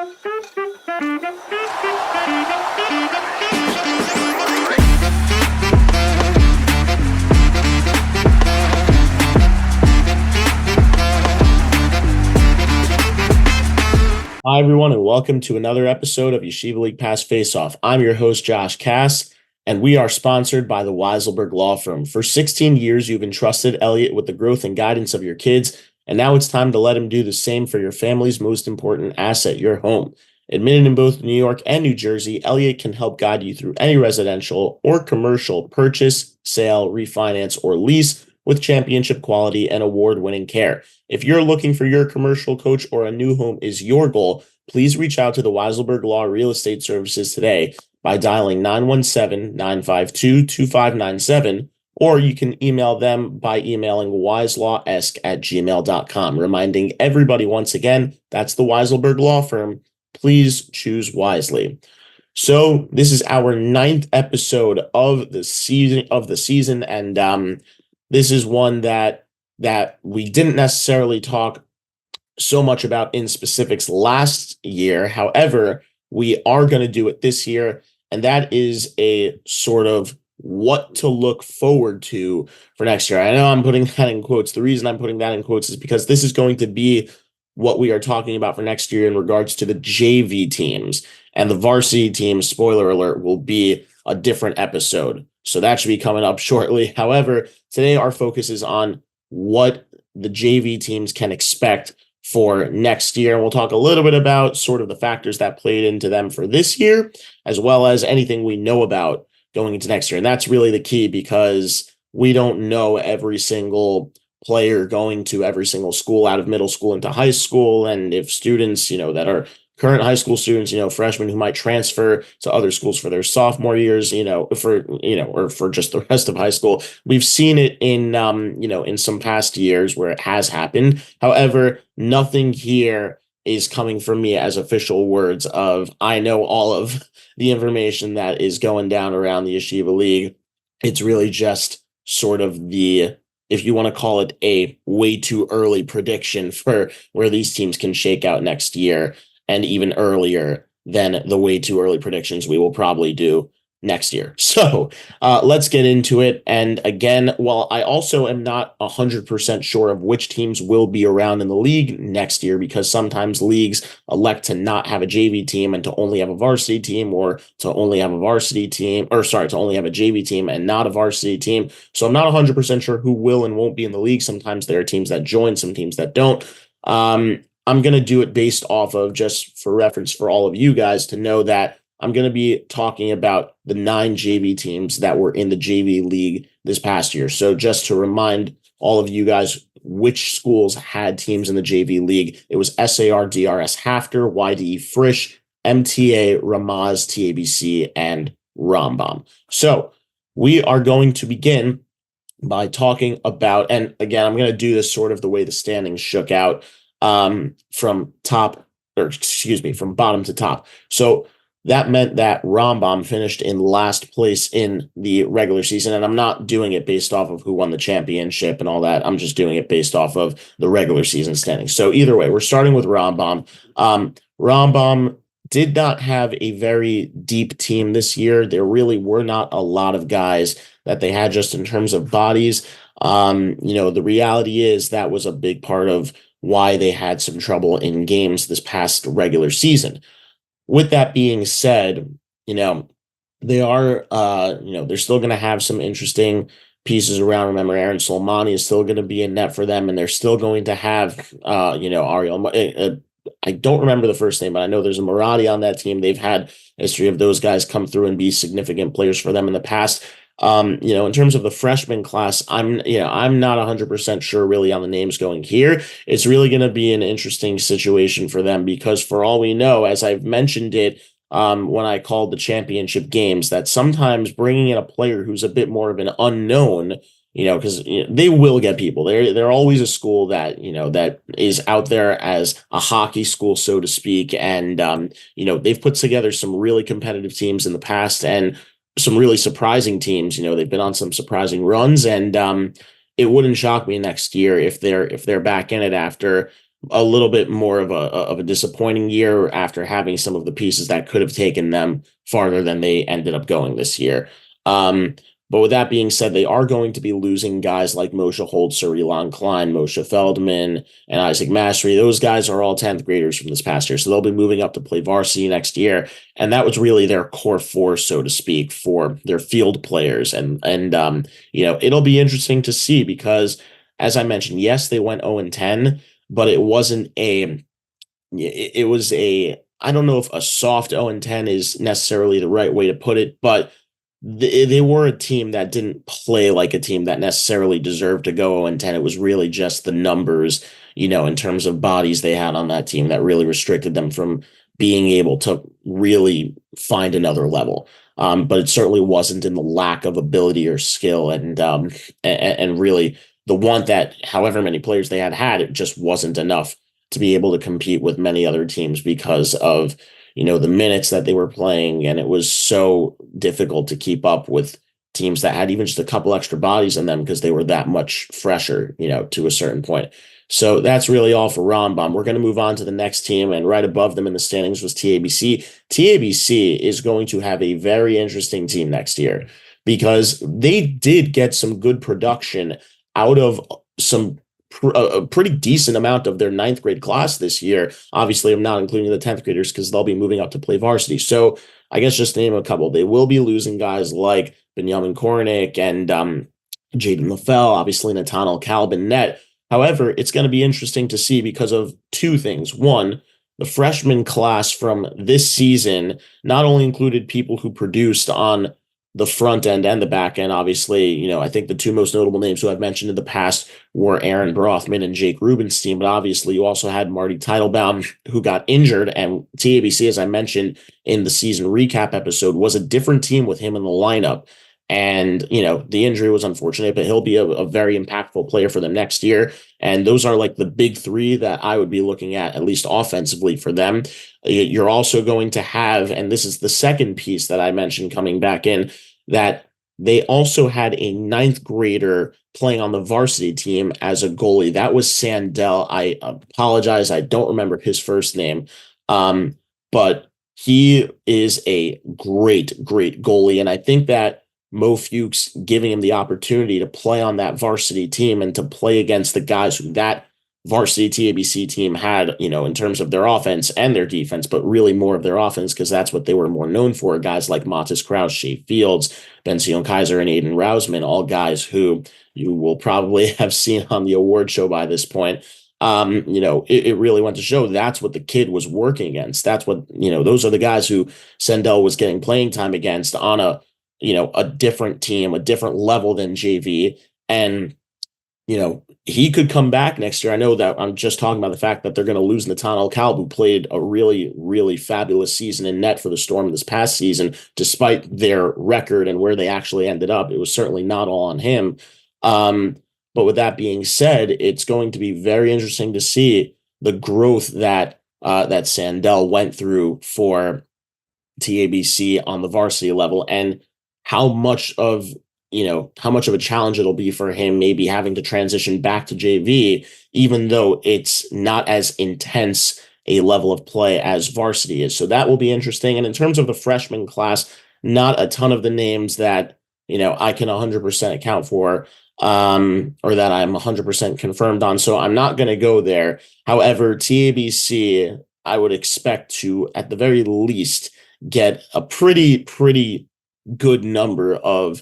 Hi, everyone, and welcome to another episode of YLP Faceoff. I'm your host, Josh Cass, and we are sponsored by the Weiselberg Law Firm. For 16 years, you've entrusted Elliot with the growth and guidance of your kids, and now it's time to let him do the same for your family's most important asset, your home. Admitted in both New York and New Jersey, Elliot can help guide you through any residential or commercial purchase, sale, refinance, or lease with championship quality and award-winning care. If you're looking for your commercial coach or a new home is your goal, please reach out to the Weiselberg Law Real Estate Services today by dialing 917-952-2597, or you can email them by emailing wiselawesque@gmail.com. Reminding everybody once again, that's the Weiselberg Law Firm. Please choose wisely. So this is our 9th episode of the season, and this is one that we didn't necessarily talk so much about in specifics last year. However, we are going to do it this year, and that is a sort of what to look forward to for next year. I know I'm putting that in quotes. The reason I'm putting that in quotes is because this is going to be what we are talking about for next year in regards to the JV teams, and the varsity teams, spoiler alert, will be a different episode. So that should be coming up shortly. However, today our focus is on what the JV teams can expect for next year. We'll talk a little bit about sort of the factors that played into them for this year, as well as anything we know about going into next year. And that's really the key, because we don't know every single player going to every single school out of middle school into high school. And if students, that are current high school students, freshmen who might transfer to other schools for their sophomore years, or for just the rest of high school. We've seen it in, in some past years where it has happened. However, nothing here is coming from me as official words of, I know all of the information that is going down around the Yeshiva League. It's really just sort of the, if you want to call it, a way too early prediction for where these teams can shake out next year, and even earlier than the way too early predictions we will probably do next year. So let's get into it. And again, while I also am not 100% sure of which teams will be around in the league next year, because sometimes leagues elect to not have a JV team and to only have a varsity team, or to only have a varsity team, to only have a JV team and not a varsity team. So I'm not 100% sure who will and won't be in the league. Sometimes there are teams that join, some teams that don't. I'm going to do it based off of, just for reference for all of you guys to know, that I'm going to be talking about the 9 JV teams that were in the JV league this past year. So just to remind all of you guys which schools had teams in the JV league, it was SAR, DRS Hafter, YDE Frisch, MTA, Ramaz, TABC, and Rambam. So we are going to begin by talking about, and again, I'm going to do this sort of the way the standings shook out, from bottom to top. So that meant that Rambam finished in last place in the regular season. And I'm not doing it based off of who won the championship and all that. I'm just doing it based off of the regular season standings. So either way, we're starting with Rambam. Rambam did not have a very deep team this year. There really were not a lot of guys that they had just in terms of bodies. The reality is that was a big part of why they had some trouble in games this past regular season. With that being said, they are, they're still going to have some interesting pieces around. Remember, Aaron Solomani is still going to be in net for them, and they're still going to have, Ariel. I don't remember the first name, but I know there's a Maradi on that team. They've had history of those guys come through and be significant players for them in the past. In terms of the freshman class, I'm not 100% sure really on the names going here. It's really going to be an interesting situation for them, because for all we know, as I've mentioned it, when I called the championship games, that sometimes bringing in a player who's a bit more of an unknown, because they will get people. They're always a school that, that is out there as a hockey school, so to speak. And, they've put together some really competitive teams in the past, and some really surprising teams. They've been on some surprising runs, and it wouldn't shock me next year if they're back in it after a little bit more of a disappointing year after having some of the pieces that could have taken them farther than they ended up going this year. Um, but with that being said, they are going to be losing guys like Moshe Holzer, Elon Klein, Moshe Feldman, and Isaac Mastery. Those guys are all 10th graders from this past year. So they'll be moving up to play varsity next year. And that was really their core force, so to speak, for their field players. And it'll be interesting to see because, as I mentioned, yes, they went 0-10, but it wasn't a it was a I don't know if a soft 0-10 is necessarily the right way to put it, but they were a team that didn't play like a team that necessarily deserved to go 0-10. It was really just the numbers, in terms of bodies they had on that team that really restricted them from being able to really find another level. But it certainly wasn't in the lack of ability or skill, and really the want that however many players they had, it just wasn't enough to be able to compete with many other teams because of the minutes that they were playing, and it was so difficult to keep up with teams that had even just a couple extra bodies in them because they were that much fresher, to a certain point. So that's really all for Rambam. We're going to move on to the next team, and right above them in the standings was TABC. TABC is going to have a very interesting team next year because they did get some good production out of some a pretty decent amount of their ninth grade class this year. Obviously, I'm not including the 10th graders because they'll be moving up to play varsity. So I guess just name a couple. They will be losing guys like Benjamin Kornick and Jaden LaFell, obviously Nathaniel Calvin Net. However, it's going to be interesting to see because of two things. One, the freshman class from this season not only included people who produced on the front end and the back end. Obviously, I think the two most notable names who I've mentioned in the past were Aaron Brothman and Jake Rubenstein, but obviously you also had Marty Teitelbaum, who got injured, and TABC, as I mentioned in the season recap episode, was a different team with him in the lineup. And, the injury was unfortunate, but he'll be a very impactful player for them next year. And those are like the big three that I would be looking at least offensively for them. You're also going to have, and this is the second piece that I mentioned coming back in, that they also had a ninth grader playing on the varsity team as a goalie. That was Sandell. I apologize. I don't remember his first name. But he is a great, great goalie. And I think that Mo Fuchs giving him the opportunity to play on that varsity team and to play against the guys who that varsity TABC team had, in terms of their offense and their defense, but really more of their offense because that's what they were more known for. Guys like Matis Kraus, Shea Fields, Ben-Sion Kaiser, and Aiden Rausman, all guys who you will probably have seen on the award show by this point. It really went to show that's what the kid was working against. That's what, those are the guys who Sandell was getting playing time against on a different team, a different level than JV. And, he could come back next year. I know that I'm just talking about the fact that they're going to lose Nathaniel Kalb, who played a really, really fabulous season in net for the Storm this past season, despite their record and where they actually ended up. It was certainly not all on him. But with that being said, it's going to be very interesting to see the growth that Sandell went through for TABC on the varsity level, and how much of a challenge it'll be for him maybe having to transition back to JV, even though it's not as intense a level of play as varsity is. So that will be interesting. And in terms of the freshman class, not a ton of the names that I can 100% account for, or that I'm 100% confirmed on. So I'm not going to go there. However, TABC, I would expect to, at the very least, get a pretty good number of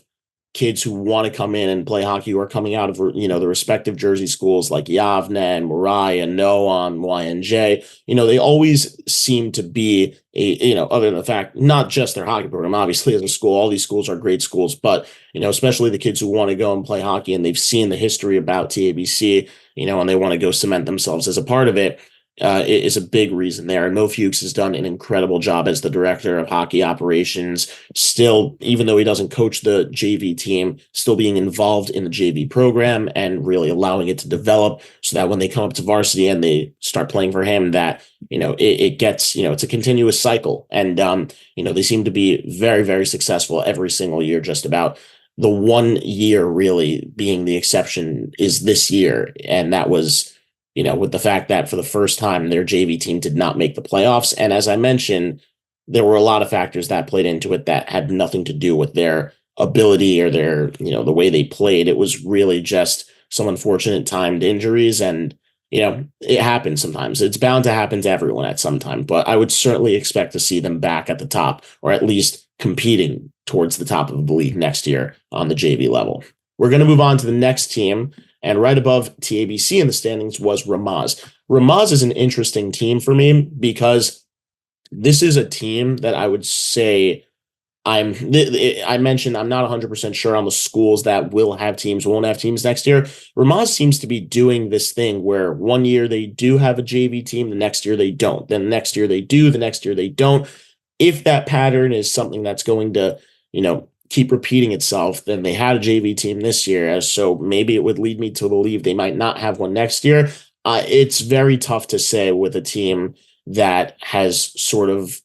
kids who want to come in and play hockey, who are coming out of the respective Jersey schools like Yavne and Mariah, Noam, YNJ. They always seem to be other than the fact, not just their hockey program, obviously as a school, all these schools are great schools, but especially the kids who want to go and play hockey and they've seen the history about TABC, and they want to go cement themselves as a part of it. Is a big reason there. And Mo Fuchs has done an incredible job as the director of hockey operations, still, even though he doesn't coach the JV team, still being involved in the JV program and really allowing it to develop so that when they come up to varsity and they start playing for him, that, it gets, it's a continuous cycle. And, they seem to be very, very successful every single year, just about. The 1 year really being the exception is this year. And that was with the fact that for the first time their JV team did not make the playoffs. And as I mentioned, there were a lot of factors that played into it that had nothing to do with their ability or their, the way they played. It was really just some unfortunate timed injuries. And, it happens sometimes. It's bound to happen to everyone at some time. But I would certainly expect to see them back at the top, or at least competing towards the top of the league next year on the JV level. We're going to move on to the next team. And right above TABC in the standings was Ramaz. Ramaz is an interesting team for me because this is a team that I would say I mentioned I'm not 100% sure on the schools that will have teams, won't have teams next year. Ramaz seems to be doing this thing where one year they do have a JV team, the next year they don't. Then the next year they do, the next year they don't. If that pattern is something that's going to, keep repeating itself, then they had a JV team this year. So maybe it would lead me to believe they might not have one next year. It's very tough to say with a team that has sort of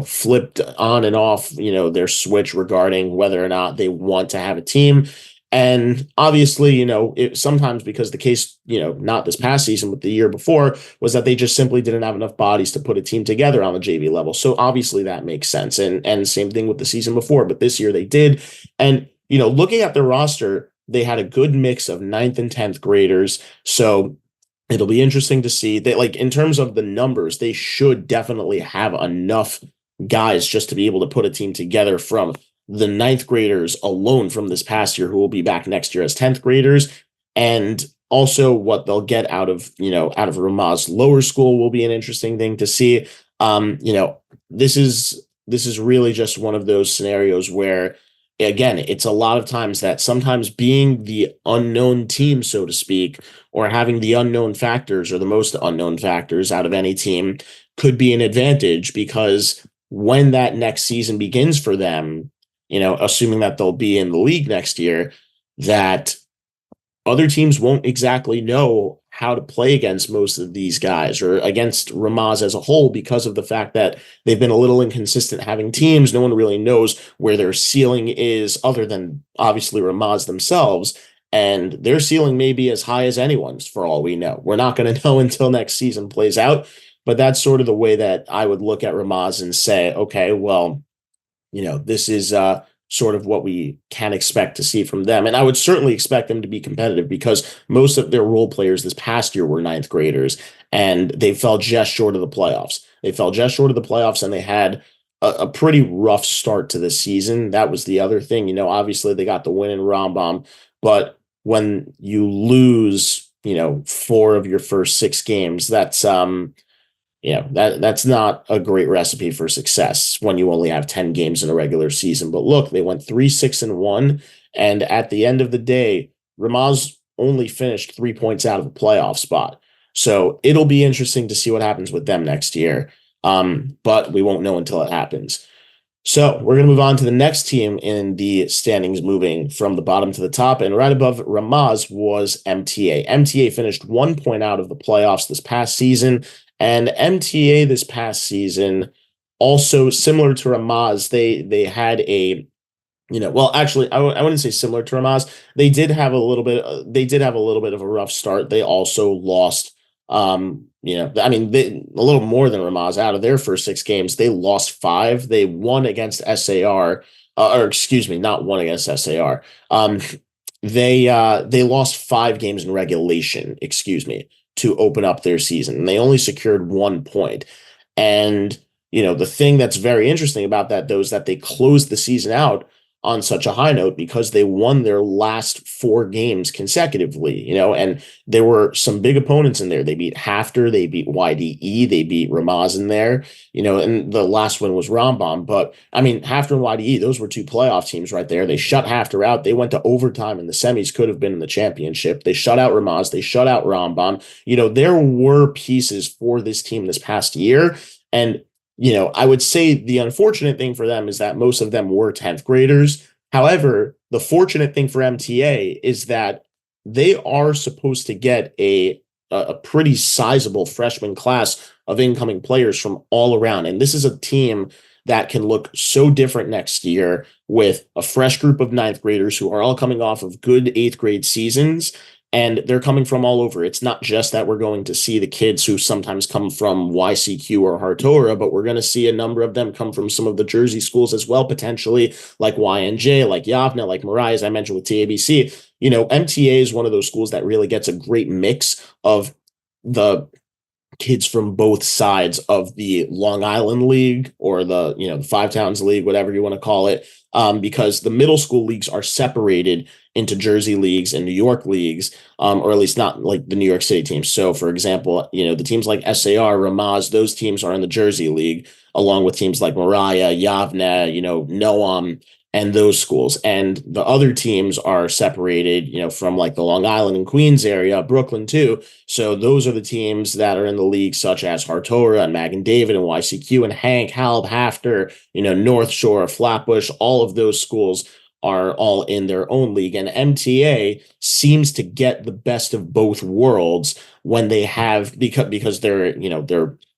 flipped on and off, their switch regarding whether or not they want to have a team. And obviously, sometimes because the case, not this past season, but the year before, was that they just simply didn't have enough bodies to put a team together on the JV level. So obviously that makes sense. And same thing with the season before, but this year they did. And, looking at their roster, they had a good mix of 9th and 10th graders. So it'll be interesting to see that, like, in terms of the numbers, they should definitely have enough guys just to be able to put a team together from the 9th graders alone from this past year, who will be back next year as 10th graders. And also what they'll get out of Ramaz lower school will be an interesting thing to see. This is really just one of those scenarios where, again, it's a lot of times that sometimes being the unknown team, so to speak, or having the unknown factors or the most unknown factors out of any team could be an advantage, because when that next season begins for them, assuming that they'll be in the league next year, that other teams won't exactly know how to play against most of these guys or against Ramaz as a whole, because of the fact that they've been a little inconsistent having teams. No one really knows where their ceiling is other than obviously Ramaz themselves. And their ceiling may be as high as anyone's for all we know. We're not going to know until next season plays out. But that's sort of the way that I would look at Ramaz and say, okay, well, this is sort of what we can expect to see from them. And I would certainly expect them to be competitive, because most of their role players this past year were 9th graders, and they fell just short of the playoffs. And they had a pretty rough start to the season. That was the other thing. Obviously they got the win in Rambam, but when you lose, 4 of your first 6 games, that's that's not a great recipe for success when you only have 10 games in a regular season. But look, they went 3-6-1. And at the end of the day, Ramaz only finished 3 points out of a playoff spot. So it'll be interesting to see what happens with them next year. But we won't know until it happens. So we're going to move on to the next team in the standings, moving from the bottom to the top. And right above Ramaz was MTA. MTA finished 1 point out of the playoffs this past season. And MTA this past season, also similar to Ramaz, they had a, well, actually, I wouldn't say similar to Ramaz. They did have a little bit of a rough start. They also lost, a little more than Ramaz. Out of their first 6 games, they lost 5. They won against SAR, not one against SAR. They lost 5 games in regulation, to open up their season. And they only secured 1 point. And, the thing that's very interesting about that, though, is that they closed the season out on such a high note because they won their last 4 games consecutively, and there were some big opponents in there. They beat Hafter, they beat YDE, they beat Ramaz in there, and the last one was Rambam. But Hafter and YDE, those were 2 playoff teams right there. They shut Hafter out. They went to overtime in the semis, could have been in the championship. They shut out Ramaz. They shut out Rambam. There were pieces for this team this past year. And I would say the unfortunate thing for them is that most of them were 10th graders. However, the fortunate thing for MTA is that they are supposed to get a pretty sizable freshman class of incoming players from all around. And this is a team that can look so different next year with a fresh group of 9th graders who are all coming off of good 8th grade seasons. And they're coming from all over. It's not just that we're going to see the kids who sometimes come from YCQ or Hartora, but we're going to see a number of them come from some of the Jersey schools as well, potentially, like YNJ, like Yavna, like Mariah, as I mentioned with TABC. MTA is one of those schools that really gets a great mix of the kids from both sides of the Long Island League, or the Five Towns League, whatever you want to call it, because the middle school leagues are separated into Jersey leagues and New York leagues, or at least not like the New York City teams. So, for example, the teams like SAR, Ramaz, those teams are in the Jersey League, along with teams like Mariah, Yavne, Noam, and those schools. And the other teams are separated, from like the Long Island and Queens area, Brooklyn too. So those are the teams that are in the league, such as Hartora and Mag and David and YCQ and Hank, Halb, Hafter, North Shore, Flatbush. All of those schools are all in their own league. And MTA seems to get the best of both worlds when they have, because they're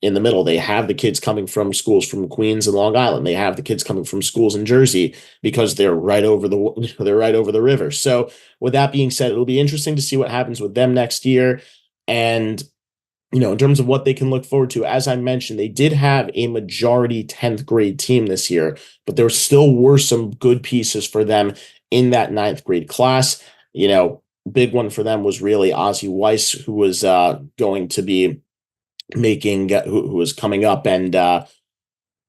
in the middle. They have the kids coming from schools from Queens and Long Island. They have the kids coming from schools in Jersey, because they're right over the river. So with that being said, it'll be interesting to see what happens with them next year. And in terms of what they can look forward to, as I mentioned, they did have a majority 10th grade team this year, but there still were some good pieces for them in that 9th grade class. Big one for them was really Ozzie Weiss, who was going to be who was coming up and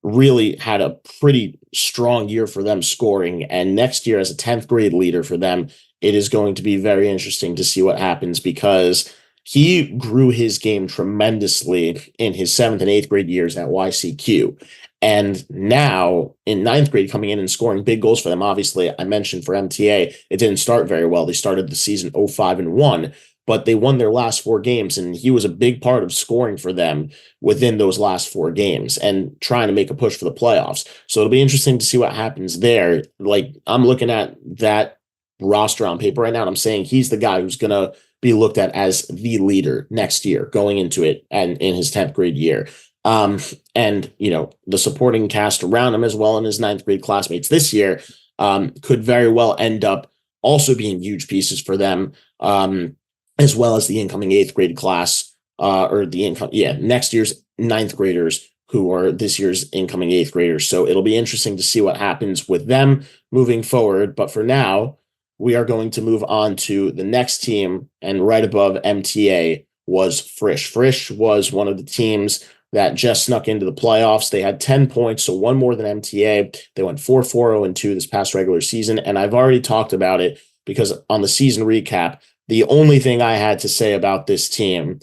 really had a pretty strong year for them scoring. And next year, as a 10th grade leader for them, it is going to be very interesting to see what happens, because he grew his game tremendously in his 7th and 8th grade years at YCQ. And now in 9th grade, coming in and scoring big goals for them. Obviously, I mentioned for MTA, it didn't start very well. They started the season 0-5-1, but they won their last 4 games. And he was a big part of scoring for them within those last 4 games and trying to make a push for the playoffs. So it'll be interesting to see what happens there. Like, I'm looking at that roster on paper right now, and I'm saying he's the guy who's going to be looked at as the leader next year going into it, and in his 10th grade year. And the supporting cast around him as well, in his 9th grade classmates this year, could very well end up also being huge pieces for them, as well as the incoming 8th grade class, next year's 9th graders, who are this year's incoming 8th graders. So it'll be interesting to see what happens with them moving forward. But for now, we are going to move on to the next team, and right above MTA was Frisch. Frisch was one of the teams that just snuck into the playoffs. They had 10 points, so one more than MTA. They went 4-4-0-2 this past regular season, and I've already talked about it, because on the season recap, the only thing I had to say about this team,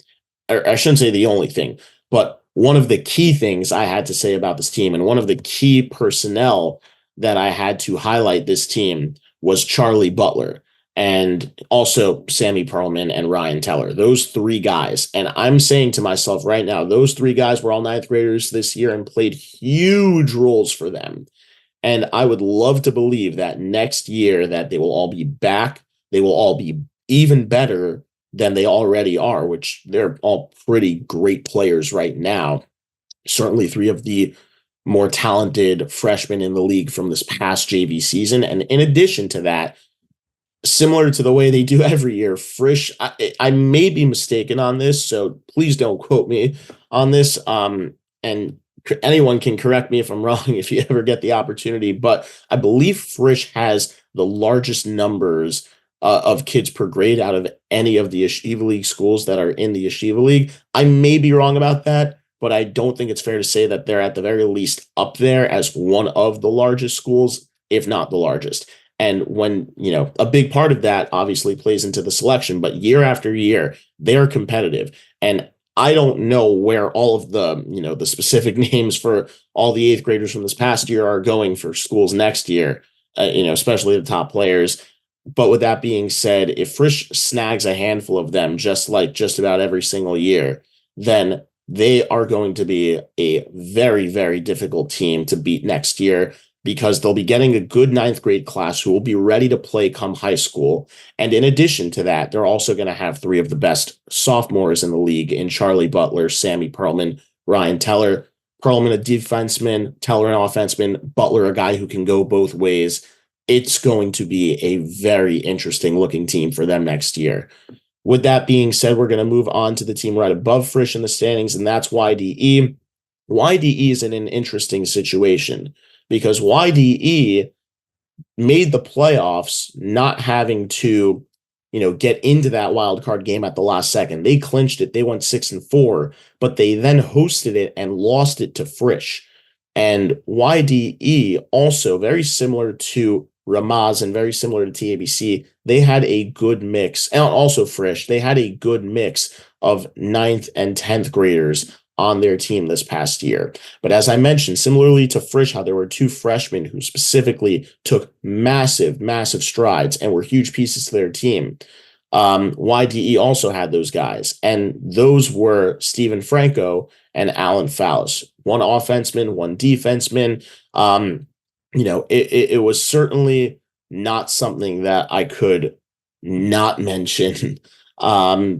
or I shouldn't say the only thing, but one of the key things I had to say about this team, and one of the key personnel that I had to highlight this team, was Charlie Butler, and also Sammy Perlman and Ryan Teller. Those 3 guys. And I'm saying to myself right now, those 3 guys were all 9th graders this year and played huge roles for them. And I would love to believe that next year that they will all be back. They will all be even better than they already are, which they're all pretty great players right now. Certainly 3 of the more talented freshmen in the league from this past JV season. And in addition to that, similar to the way they do every year, Frisch, I may be mistaken on this, so please don't quote me on this. And anyone can correct me if I'm wrong if you ever get the opportunity, but I believe Frisch has the largest numbers of kids per grade out of any of the Yeshiva League schools that are in the Yeshiva League. I may be wrong about that, but I don't think it's fair to say that they're at the very least up there as one of the largest schools, if not the largest. And when, a big part of that obviously plays into the selection, but year after year, they're competitive. And I don't know where all of the, the specific names for all the 8th graders from this past year are going for schools next year, especially the top players. But with that being said, if Frisch snags a handful of them, just like just about every single year, then they are going to be a very, very difficult team to beat next year, because they'll be getting a good 9th grade class who will be ready to play come high school. And in addition to that, they're also going to have 3 of the best sophomores in the league in Charlie Butler, Sammy Perlman, Ryan Teller. Perlman, a defenseman, Teller, an offenseman, Butler, a guy who can go both ways. It's going to be a very interesting looking team for them next year. With that being said, we're going to move on to the team right above Frisch in the standings, and that's YDE. YDE is in an interesting situation because YDE made the playoffs not having to, get into that wild card game at the last second. They clinched it. They went 6-4, but they then hosted it and lost it to Frisch. And YDE, also very similar to Ramaz and very similar to TABC, they had a good mix, and also Frisch, they had a good mix of 9th and 10th graders on their team this past year. But as I mentioned, similarly to Frisch, how there were two freshmen who specifically took massive, massive strides and were huge pieces to their team. YDE also had those guys, and those were Steven Franco and Alan Fallis. One offenseman, one defenseman. It was certainly not something that I could not mention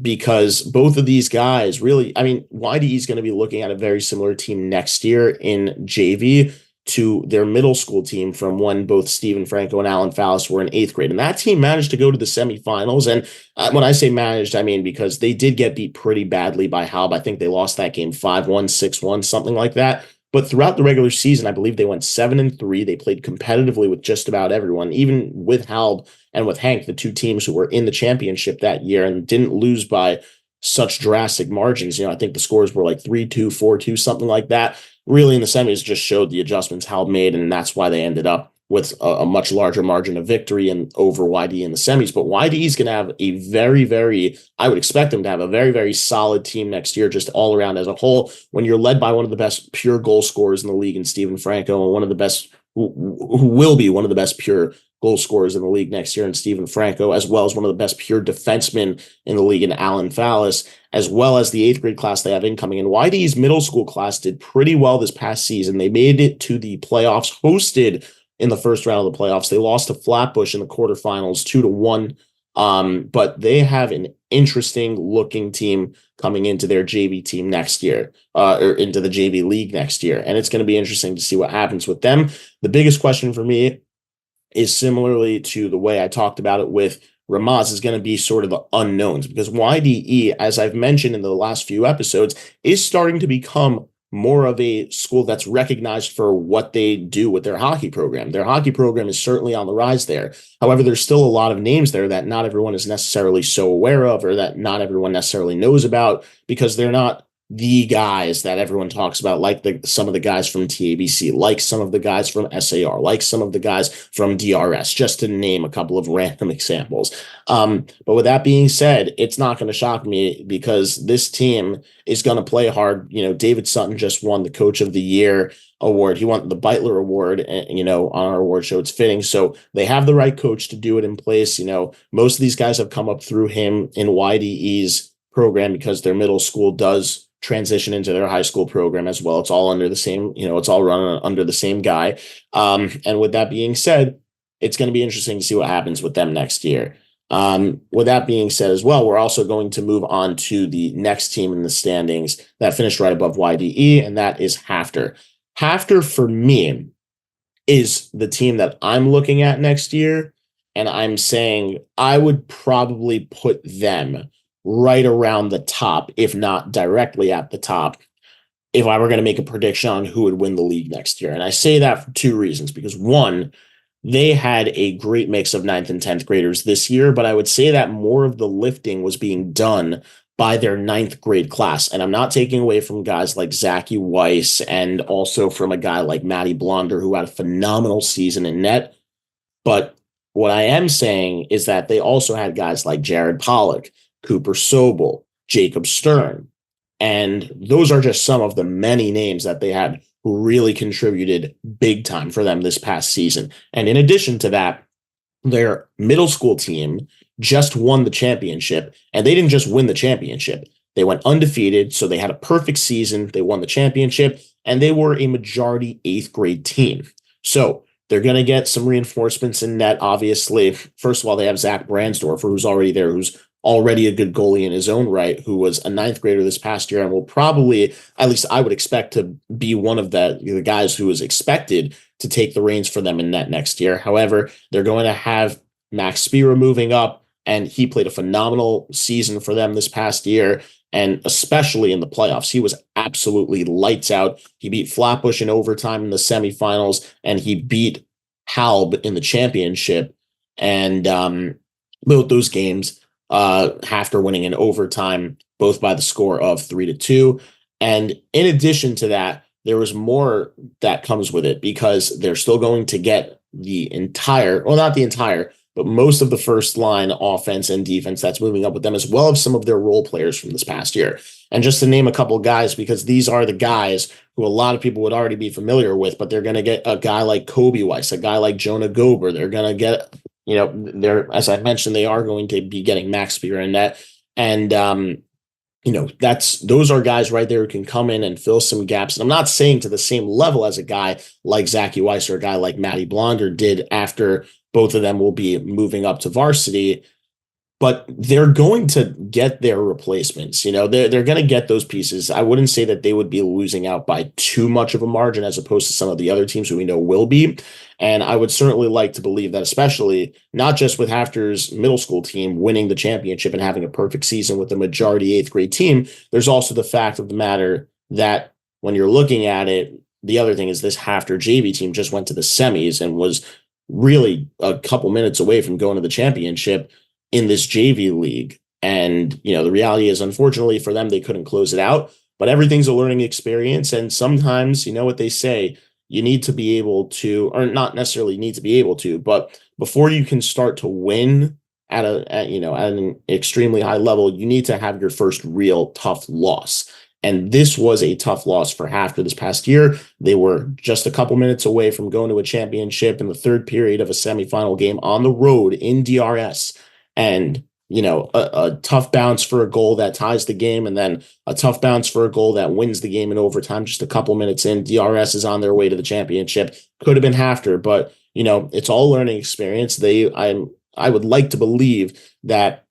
because both of these guys really, YDE is going to be looking at a very similar team next year in JV to their middle school team from when both Steven Franco and Alan Fallis were in 8th grade. And that team managed to go to the semifinals. And when I say managed, I mean because they did get beat pretty badly by Halb. I think they lost that game 5-1, 6-1, something like that. But throughout the regular season, I believe they went 7-3. They played competitively with just about everyone, even with Halb and with Hank, the two teams who were in the championship that year and didn't lose by such drastic margins. I think the scores were like 3-2, 4-2, something like that. Really, in the semis, just showed the adjustments Halb made, and that's why they ended up with a much larger margin of victory and over YD in the semis. But YD is going to have a very, very, I would expect them to have a very, very solid team next year, just all around as a whole. When you're led by one of the best pure goal scorers in the league in Steven Franco, and one of the best, who will be one of the best pure goal scorers in the league next year in Steven Franco, as well as one of the best pure defensemen in the league in Alan Fallis, as well as the 8th grade class they have incoming. And YD's middle school class did pretty well this past season. They made it to the playoffs, hosted in the first round of the playoffs. They lost to Flatbush in the quarterfinals 2-1. But they have an interesting looking team coming into their JV team next year, or into the JV league next year. And it's going to be interesting to see what happens with them. The biggest question for me is similarly to the way I talked about it with Ramaz, is going to be sort of the unknowns, because YDE, as I've mentioned in the last few episodes, is starting to become more of a school that's recognized for what they do with their hockey program. Their hockey program is certainly on the rise there. However, there's still a lot of names there that not everyone is necessarily so aware of, or that not everyone necessarily knows about, because they're not the guys that everyone talks about, like some of the guys from TABC, like some of the guys from SAR, like some of the guys from DRS, just to name a couple of random examples. But with that being said, it's not going to shock me, because this team is going to play hard. David Sutton just won the Coach of the Year award. He won the Beitler Award, on our award show. It's fitting. So they have the right coach to do it in place. Most of these guys have come up through him in YDE's program, because their middle school does transition into their high school program as well. It's all under the same, it's all run under the same guy. And with that being said, it's going to be interesting to see what happens with them next year. With that being said as well, we're also going to move on to the next team in the standings that finished right above YDE, and that is Hafter. Hafter, for me, is the team that I'm looking at next year, and I'm saying I would probably put them right around the top, if not directly at the top, if I were going to make a prediction on who would win the league next year. And I say that for two reasons, because one, they had a great mix of 9th and 10th graders this year, but I would say that more of the lifting was being done by their 9th grade class. And I'm not taking away from guys like Zachy Weiss, and also from a guy like Matty Blonder, who had a phenomenal season in net. But what I am saying is that they also had guys like Jared Pollock, Cooper Sobel, Jacob Stern. And those are just some of the many names that they had who really contributed big time for them this past season. And in addition to that, their middle school team just won the championship, and they didn't just win the championship. They went undefeated, so they had a perfect season. They won the championship, and they were a majority 8th grade team. So they're going to get some reinforcements in net, obviously. First of all, they have Zach Brandsdorfer, who's already there, who's already a good goalie in his own right, who was a 9th grader this past year and will probably, at least I would expect, to be one of the guys who is expected to take the reins for them in net next year. However, they're going to have Max Spira moving up, and he played a phenomenal season for them this past year. And especially in the playoffs, he was absolutely lights out. He beat Flatbush in overtime in the semifinals, and he beat Halb in the championship. And both those games, after winning in overtime, both by the score of 3-2. And in addition to that, there was more that comes with it because they're still going to get the entire, well, not the entire, but most of the first line offense and defense that's moving up with them, as well as some of their role players from this past year. And just to name a couple guys, because these are the guys who a lot of people would already be familiar with, but they're going to get a guy like Kobe Weiss, a guy like Jonah Gober. They're going to get, they're, as I mentioned, they are going to be getting Max Spear in net. And, those are guys right there who can come in and fill some gaps. And I'm not saying to the same level as a guy like Zachy Weiss or a guy like Matty Blonder did after both of them will be moving up to varsity, but they're going to get their replacements. They're going to get those pieces. I wouldn't say that they would be losing out by too much of a margin as opposed to some of the other teams who we know will be. And I would certainly like to believe that, especially not just with Hafter's middle school team winning the championship and having a perfect season with the majority eighth grade team, there's also the fact of the matter that when you're looking at it, the other thing is this Hafter JV team just went to the semis and was really a couple minutes away from going to the championship in this JV league. And, the reality is, unfortunately for them, they couldn't close it out, but everything's a learning experience. And sometimes, what they say, you need to be able to, or not necessarily need to be able to, but before you can start to win at an extremely high level, you need to have your first real tough loss. And this was a tough loss for Hafter this past year. They were just a couple minutes away from going to a championship in the third period of a semifinal game on the road in DRS. And, a tough bounce for a goal that ties the game, and then a tough bounce for a goal that wins the game in overtime just a couple minutes in. DRS is on their way to the championship. Could have been Hafter, but, it's all learning experience. I would like to believe that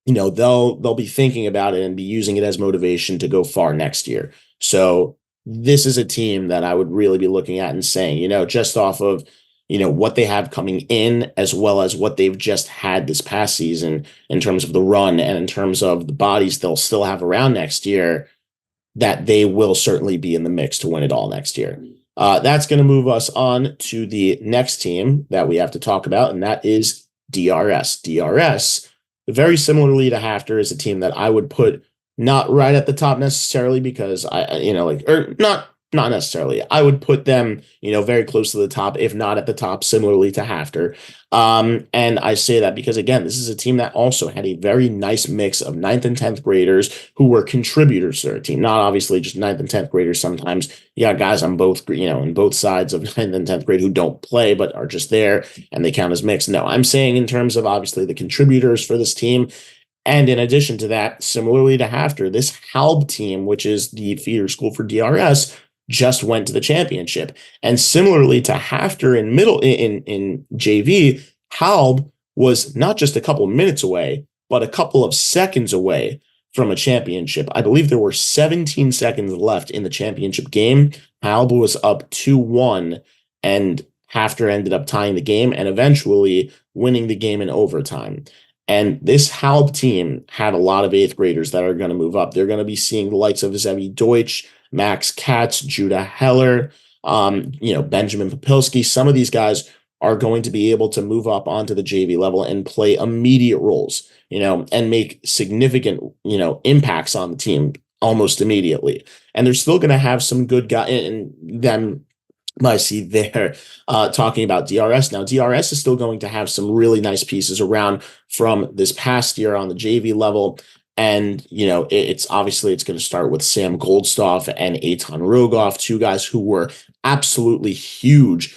they'll be thinking about it and be using it as motivation to go far next year. So this is a team that I would really be looking at and saying, just off of, what they have coming in, as well as what they've just had this past season in terms of the run and in terms of the bodies they'll still have around next year, that they will certainly be in the mix to win it all next year. That's going to move us on to the next team that we have to talk about, and that is DRS. DRS, very similarly to Hafter, is a team that I would put not right at the top necessarily because not necessarily. I would put them, very close to the top, if not at the top, similarly to Hafter. And I say that because, again, this is a team that also had a very nice mix of 9th and 10th graders who were contributors to their team. Not obviously just 9th and 10th graders. Sometimes you got guys on both, in both sides of 9th and 10th grade who don't play but are just there and they count as mixed. No, I'm saying in terms of obviously the contributors for this team. And in addition to that, similarly to Hafter, this Halb team, which is the feeder school for DRS, just went to the championship. And similarly to Hafter in JV, Halb was not just a couple minutes away, but a couple of seconds away from a championship. I believe there were 17 seconds left in the championship game. Halb was up 2-1, and Hafter ended up tying the game and eventually winning the game in overtime. And this Halb team had a lot of 8th graders that are going to move up. They're going to be seeing the likes of Zevi Deutsch, Max Katz, Judah Heller, Benjamin Popilski. Some of these guys are going to be able to move up onto the JV level and play immediate roles, and make significant, impacts on the team almost immediately. And they're still going to have some good guys. And then I see there talking about DRS. Now, DRS is still going to have some really nice pieces around from this past year on the JV level. And, it's obviously it's going to start with Sam Goldstoff and Eitan Rogoff, two guys who were absolutely huge,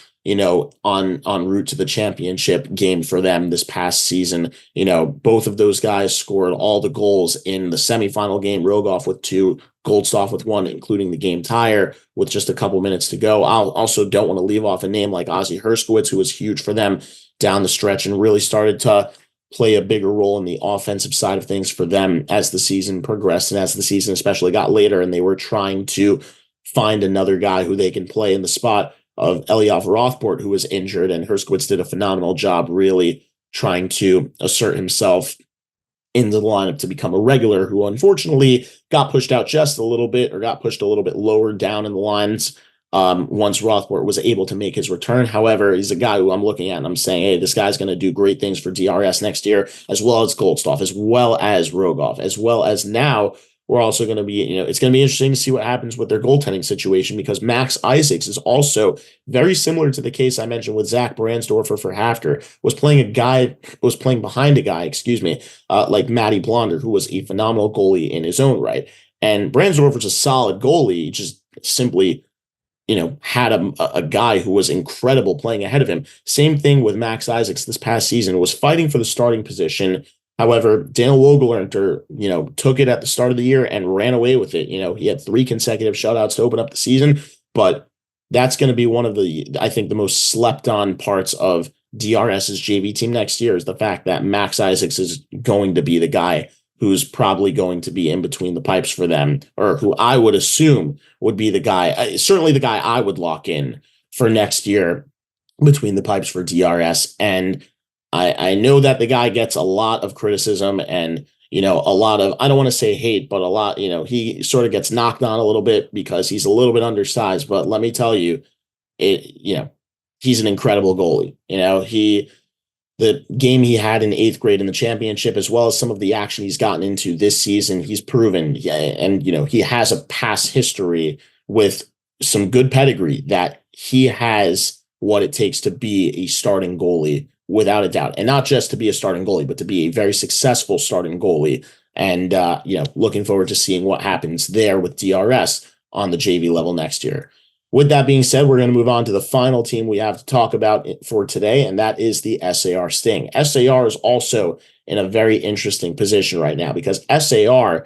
on route to the championship game for them this past season. Both of those guys scored all the goals in the semifinal game, Rogoff with 2, Goldstoff with 1, including the game tire with just a couple minutes to go. I also don't want to leave off a name like Ozzy Herskowitz, who was huge for them down the stretch and really started to play a bigger role in the offensive side of things for them as the season progressed and as the season especially got later and they were trying to find another guy who they can play in the spot of Eliav Rothbort, who was injured, and Herskowitz did a phenomenal job really trying to assert himself into the lineup to become a regular, who unfortunately got pushed out just a little bit, or got pushed a little bit lower down in the lines once Rothbard was able to make his return. However, he's a guy who I'm looking at and I'm saying, hey, this guy's going to do great things for DRS next year, as well as Goldstoff, as well as Rogoff, as well as now we're also going to be, it's going to be interesting to see what happens with their goaltending situation, because Max Isaacs is also very similar to the case I mentioned with Zach Brandsdorfer for Hafter, was playing behind a guy, like Matty Blonder, who was a phenomenal goalie in his own right. And Brandsdorfer's a solid goalie, he just simply had a guy who was incredible playing ahead of him. Same thing with Max Isaacs this past season, was fighting for the starting position. However, Daniel Wogelernter, took it at the start of the year and ran away with it. He had 3 consecutive shutouts to open up the season, but that's going to be one of the most slept on parts of DRS's JV team next year, is the fact that Max Isaacs is going to be the guy who's probably going to be in between the pipes for them, or who I would assume would be the guy, certainly the guy I would lock in for next year between the pipes for DRS. And I know that the guy gets a lot of criticism and, a lot of, I don't want to say hate, but a lot, he sort of gets knocked on a little bit because he's a little bit undersized. But let me tell you, he's an incredible goalie. The game he had in 8th grade in the championship, as well as some of the action he's gotten into this season, he's proven, and he has a past history with some good pedigree, that he has what it takes to be a starting goalie without a doubt. And not just to be a starting goalie, but to be a very successful starting goalie. And, looking forward to seeing what happens there with DRS on the JV level next year. With that being said, we're going to move on to the final team we have to talk about for today, and that is the SAR Sting. SAR is also in a very interesting position right now, because SAR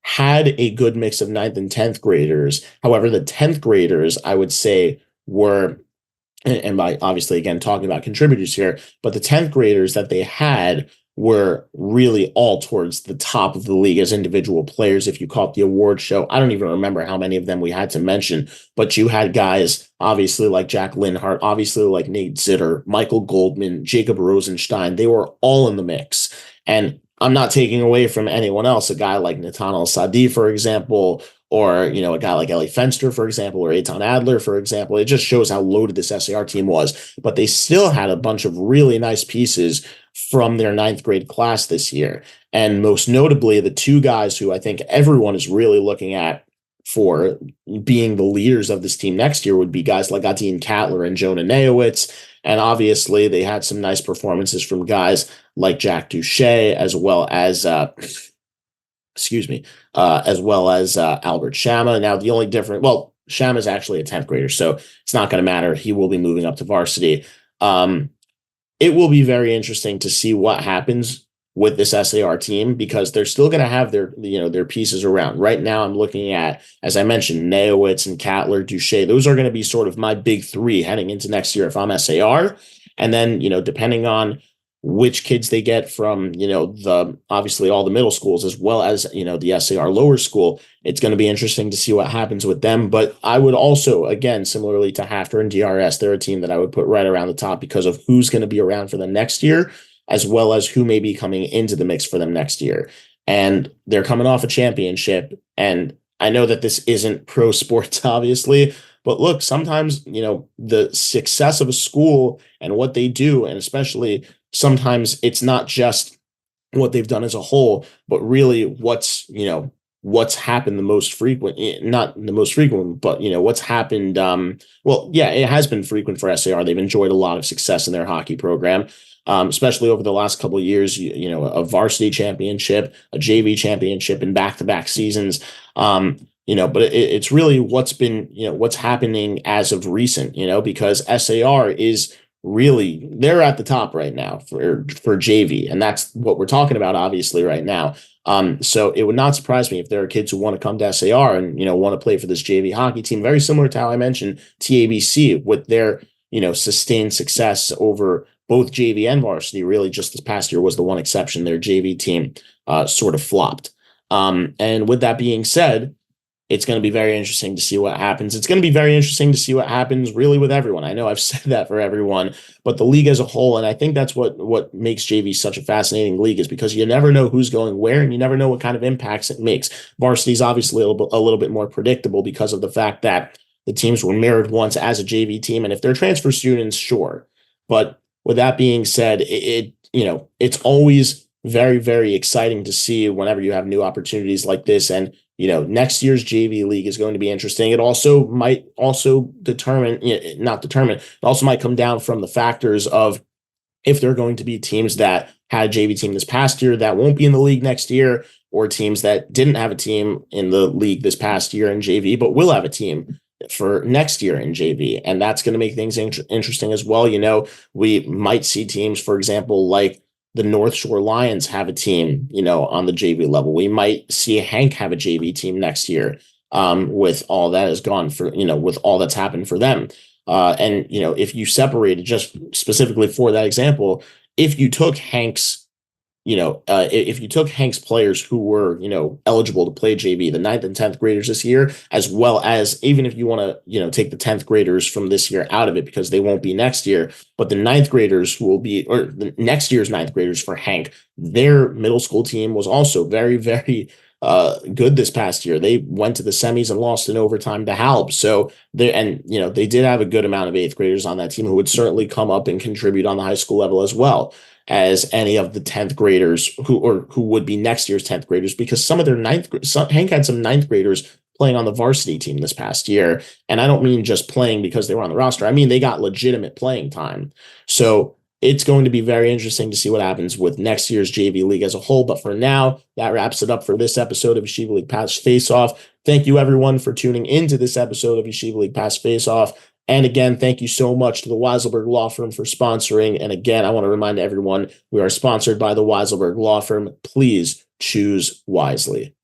had a good mix of 9th and 10th graders. However, the 10th graders, I would say, were, and by obviously, again, talking about contributors here, but the 10th graders that they had were really all towards the top of the league as individual players. If you call it the award show, I don't even remember how many of them we had to mention, but you had guys obviously like Jack Linhart, obviously like Nate Zitter, Michael Goldman, Jacob Rosenstein. They were all in the mix. And I'm not taking away from anyone else, a guy like Nathaniel Sadi, for example, or, a guy like Ellie Fenster, for example, or Eitan Adler, for example. It just shows how loaded this SAR team was. But they still had a bunch of really nice pieces from their 9th grade class this year. And most notably, the 2 guys who I think everyone is really looking at for being the leaders of this team next year would be guys like Adin Katler and Jonah Neowitz. And obviously, they had some nice performances from guys like Jack Duche, as well as Albert Shama. Now, the only difference, Shama is actually a 10th grader, so it's not going to matter. He will be moving up to varsity. It will be very interesting to see what happens with this SAR team, because they're still going to have their pieces around. Right now, I'm looking at, as I mentioned, Neowitz and Katler, Duche. Those are going to be sort of my big 3 heading into next year if I'm SAR. And then, depending on which kids they get from, obviously all the middle schools, as well as, the SAR lower school, it's going to be interesting to see what happens with them. But I would also, again, similarly to Hafter and DRS, they're a team that I would put right around the top because of who's going to be around for them next year, as well as who may be coming into the mix for them next year. And they're coming off a championship. And I know that this isn't pro sports, obviously, but look, sometimes, the success of a school and what they do, and especially sometimes it's not just what they've done as a whole, but really what's happened the most frequent, not the most frequent, but, what's happened. It has been frequent for SAR. They've enjoyed a lot of success in their hockey program, especially over the last couple of years, a varsity championship, a JV championship in back-to-back seasons. But it's really what's been, what's happening as of recent, because SAR is really, they're at the top right now for JV. And that's what we're talking about, obviously, right now. So it would not surprise me if there are kids who want to come to SAR and, want to play for this JV hockey team, very similar to how I mentioned TABC with their, sustained success over both JV and varsity. Really, just this past year was the one exception. Their JV team sort of flopped. And with that being said, it's going to be very interesting to see what happens. It's going to be very interesting to see what happens really with everyone. I know I've said that for everyone, but the league as a whole, and I think that's what makes JV such a fascinating league, is because you never know who's going where, and you never know what kind of impacts it makes. Varsity is obviously a little bit more predictable because of the fact that the teams were mirrored once as a JV team, and if they're transfer students, sure. But with that being said, it's always very, very exciting to see whenever you have new opportunities like this. And next year's JV league is going to be interesting. It also might determine, not determine, it also might come down from the factors of if there are going to be teams that had a JV team this past year that won't be in the league next year, or teams that didn't have a team in the league this past year in JV, but will have a team for next year in JV. And that's going to make things interesting as well. We might see teams, for example, like the North Shore Lions have a team, on the JV level. We might see Hank have a JV team next year, with all that has gone for, with all that's happened for them. And if you separated just specifically for that example, if you took Hank's players who were, eligible to play JV, the 9th and 10th graders this year, as well as even if you want to, take the 10th graders from this year out of it because they won't be next year, but the 9th graders will be, or the next year's 9th graders for Hank, their middle school team was also very, very good this past year. They went to the semis and lost in overtime to Halb. So they did have a good amount of 8th graders on that team who would certainly come up and contribute on the high school level as well as any of the 10th graders who would be next year's 10th graders, because some of their Hank had some 9th graders playing on the varsity team this past year. And I don't mean just playing because they were on the roster. I mean, they got legitimate playing time. So it's going to be very interesting to see what happens with next year's JV league as a whole. But for now, that wraps it up for this episode of Yeshiva League Pass Faceoff. Thank you, everyone, for tuning into this episode of Yeshiva League Pass Faceoff. And again, thank you so much to the Weiselberg Law Firm for sponsoring. And again, I want to remind everyone, we are sponsored by the Weiselberg Law Firm. Please choose wisely.